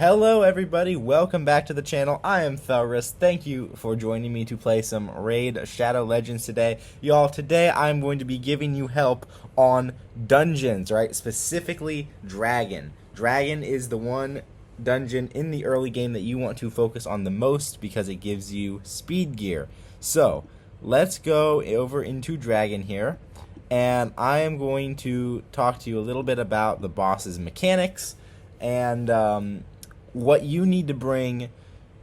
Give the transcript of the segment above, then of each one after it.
Hello everybody, welcome back to the channel. I am Thelrus. Thank you for joining me to play some Raid Shadow Legends today. Y'all, today I'm going to be giving you help on dungeons, right? Specifically Dragon. Dragon is the one dungeon in the early game that you want to focus on the most because it gives you speed gear. So, let's go over into Dragon here. And I am going to talk to you a little bit about the boss's mechanics and what you need to bring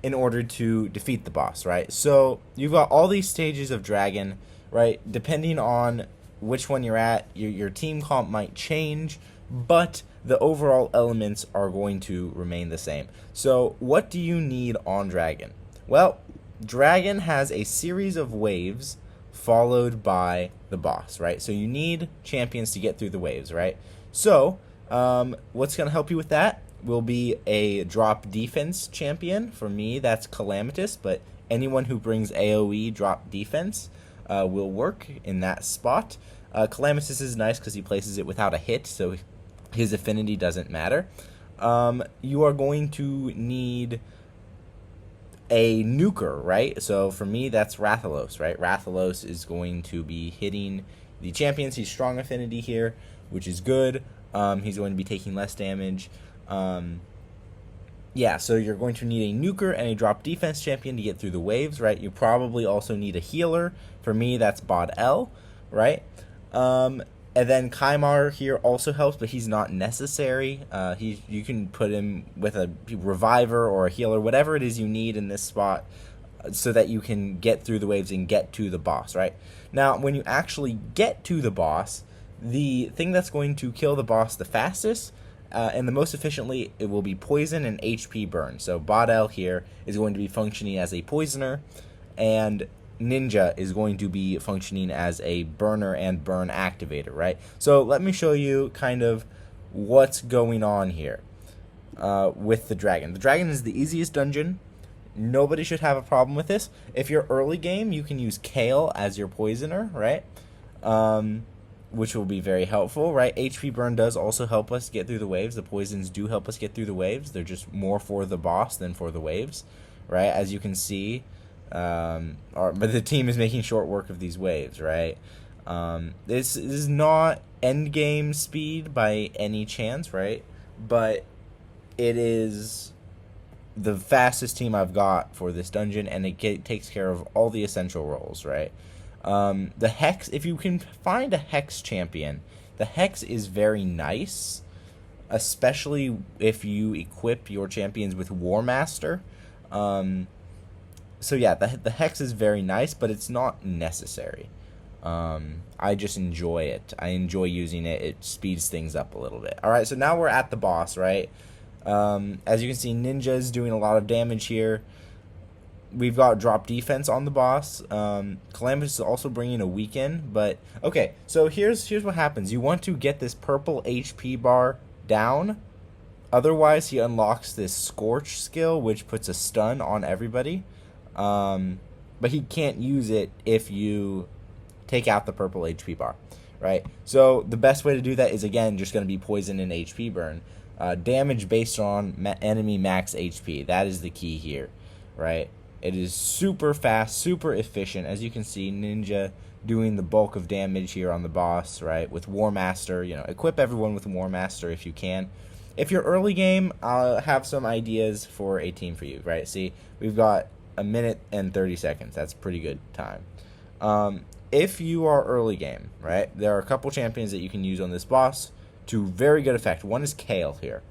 in order to defeat the boss, right? So you've got all these stages of Dragon, right? Depending on which one you're at, your team comp might change, but the overall elements are going to remain the same. So what do you need on Dragon? Well, Dragon has a series of waves followed by the boss, right? So you need champions to get through the waves, right? So what's going to help you with that will be a drop defense champion. For me, that's Calamitous, but anyone who brings AoE drop defense will work in that spot. Calamitous is nice because he places it without a hit, so his affinity doesn't matter. You are going to need a nuker, right? So for me, that's Rathalos, right? Rathalos is going to be hitting the champions. He's strong affinity here, which is good. He's going to be taking less damage. Yeah, so you're going to need a nuker and a drop defense champion to get through the waves, right? You probably also need a healer. For me, that's Bod L, right? And then Kymar here also helps, but he's not necessary. You can put him with a reviver or a healer, whatever it is you need in this spot, so that you can get through the waves and get to the boss, right? Now, when you actually get to the boss, the thing that's going to kill the boss the fastest and the most efficiently, it will be poison and HP burn. So Bod L here is going to be functioning as a poisoner, and Ninja is going to be functioning as a burner and burn activator, right? So let me show you kind of what's going on here with the Dragon. The Dragon is the easiest dungeon. Nobody should have a problem with this. If you're early game, you can use Kale as your poisoner, right? Which will be very helpful, right? HP burn does also help us get through the waves. The poisons do help us get through the waves. They're just more for the boss than for the waves, right? As you can see, but the team is making short work of these waves, right? This is not end game speed by any chance, right? But it is the fastest team I've got for this dungeon, and it takes care of all the essential roles, right? The Hex, if you can find a Hex champion, the Hex is very nice, especially if you equip your champions with War Master. So yeah, the Hex is very nice, but it's not necessary. I just enjoy it. I enjoy using it. It speeds things up a little bit. Alright, so now we're at the boss, right? As you can see, Ninja is doing a lot of damage here. We've got drop defense on the boss. Calamitous is also bringing a weaken, but okay. So here's what happens. You want to get this purple HP bar down. Otherwise, he unlocks this Scorch skill, which puts a stun on everybody. But he can't use it if you take out the purple HP bar, right? So the best way to do that is, again, just going to be poison and HP burn. Damage based on enemy max HP. That is the key here, right? It is super fast, super efficient. As you can see, Ninja doing the bulk of damage here on the boss, right? With War Master, equip everyone with War Master if you can. If you're early game, I'll have some ideas for a team for you, right? See, we've got a minute and 30 seconds. That's pretty good time. If you are early game, right, there are a couple champions that you can use on this boss to very good effect. One is Kale here.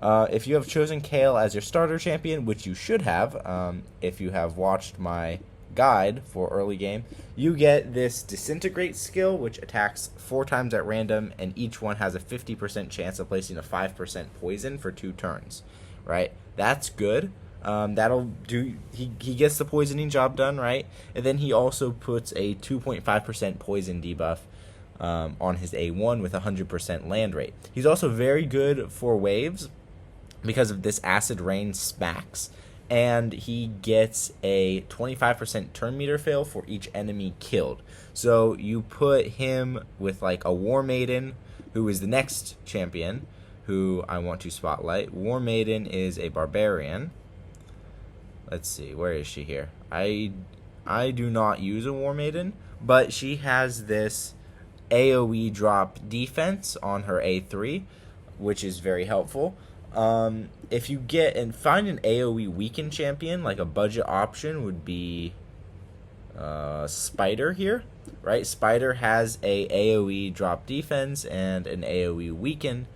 If you have chosen Kale as your starter champion, which you should have, if you have watched my guide for early game, you get this Disintegrate skill, which attacks 4 times at random, and each one has a 50% chance of placing a 5% poison for 2 turns, right? That's good. That'll do. He gets the poisoning job done, right? And then he also puts a 2.5% poison debuff on his A1 with 100% land rate. He's also very good for waves because of this Acid Rain smacks, and he gets a 25% turn meter fail for each enemy killed. So you put him with like a War Maiden, who is the next champion, who I want to spotlight. War Maiden is a barbarian. Let's see, where is she here? I do not use a War Maiden, but she has this AoE drop defense on her A3, which is very helpful. If you get and find an AoE weakened champion, like a budget option would be Spider here, right? Spider has a AoE drop defense and an AoE weaken.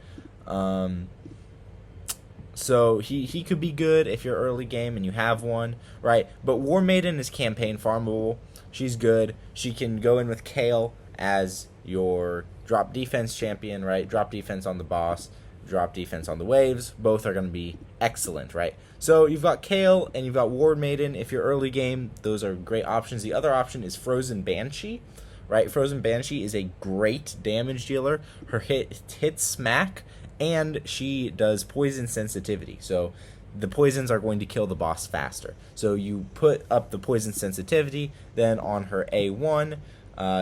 So he could be good if you're early game and you have one, right? But War Maiden is campaign farmable. She's good. She can go in with Kayle as your drop defense champion, right? Drop defense on the boss, drop defense on the waves. Both are going to be excellent, right? So you've got Kayle and you've got War Maiden. If you're early game, those are great options. The other option is Frozen Banshee, right? Frozen Banshee is a great damage dealer. Her hits smack, and she does poison sensitivity. So the poisons are going to kill the boss faster. So you put up the poison sensitivity, then on her A1,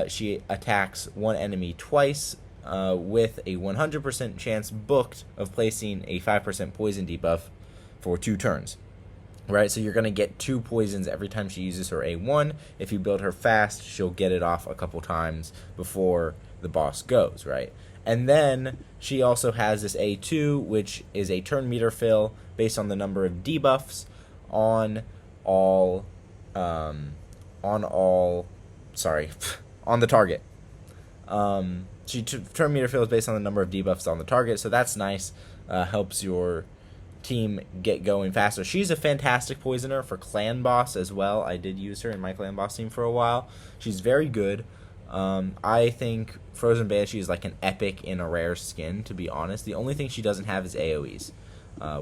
she attacks one enemy twice with a 100% chance booked of placing a 5% poison debuff for 2 turns. Right, so you're going to get 2 poisons every time she uses her A1. If you build her fast, she'll get it off a couple times before the boss goes, right? And then she also has this A2, which is a turn meter fill based on the number of debuffs on all, on the target. Turn meter fill is based on the number of debuffs on the target, so that's nice. Helps your team get going faster. She's a fantastic poisoner for clan boss as well. I did use her in my clan boss team for a while. She's very good. I think Frozen Banshee is like an epic in a rare skin, to be honest. The only thing she doesn't have is AoEs,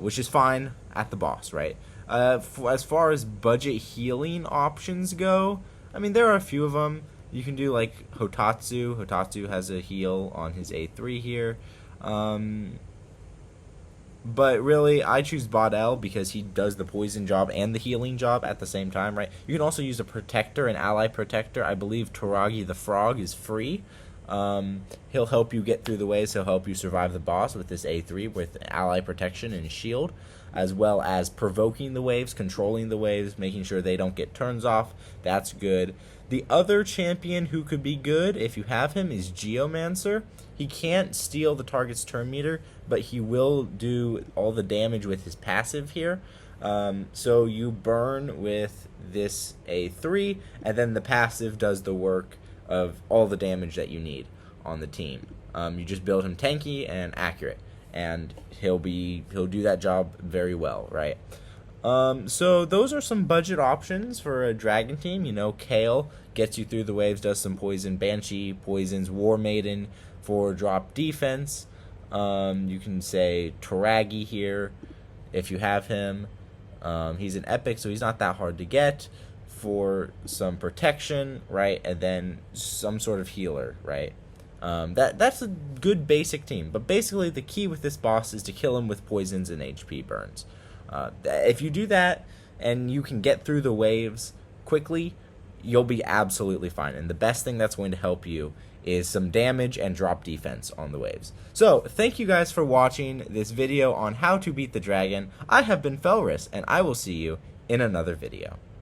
which is fine at the boss, right? As far as budget healing options go, I mean, there are a few of them. You can do like Hotatsu. Hotatsu has a heal on his A3 here. But really, I choose Baudel because he does the poison job and the healing job at the same time, right? You can also use a protector, an ally protector. I believe Toragi the Frog is free. He'll help you get through the waves. He'll help you survive the boss with this A3 with ally protection and shield, as well as provoking the waves, controlling the waves, making sure they don't get turns off. That's good. The other champion who could be good, if you have him, is Geomancer. He can't steal the target's turn meter, but he will do all the damage with his passive here. So you burn with this A3, and then the passive does the work of all the damage that you need on the team. You just build him tanky and accurate, and he'll do that job very well, right? So those are some budget options for a dragon team. You know, Kayle gets you through the waves, does some poison. Banshee poisons. War Maiden for drop defense. You can say Toragi here if you have him. He's an epic, so he's not that hard to get, for some protection, right? And then some sort of healer, right? That's a good basic team. But basically the key with this boss is to kill him with poisons and HP burns. If you do that and you can get through the waves quickly, you'll be absolutely fine. And the best thing that's going to help you is some damage and drop defense on the waves. So, thank you guys for watching this video on how to beat the dragon. I have been Felrus, and I will see you in another video.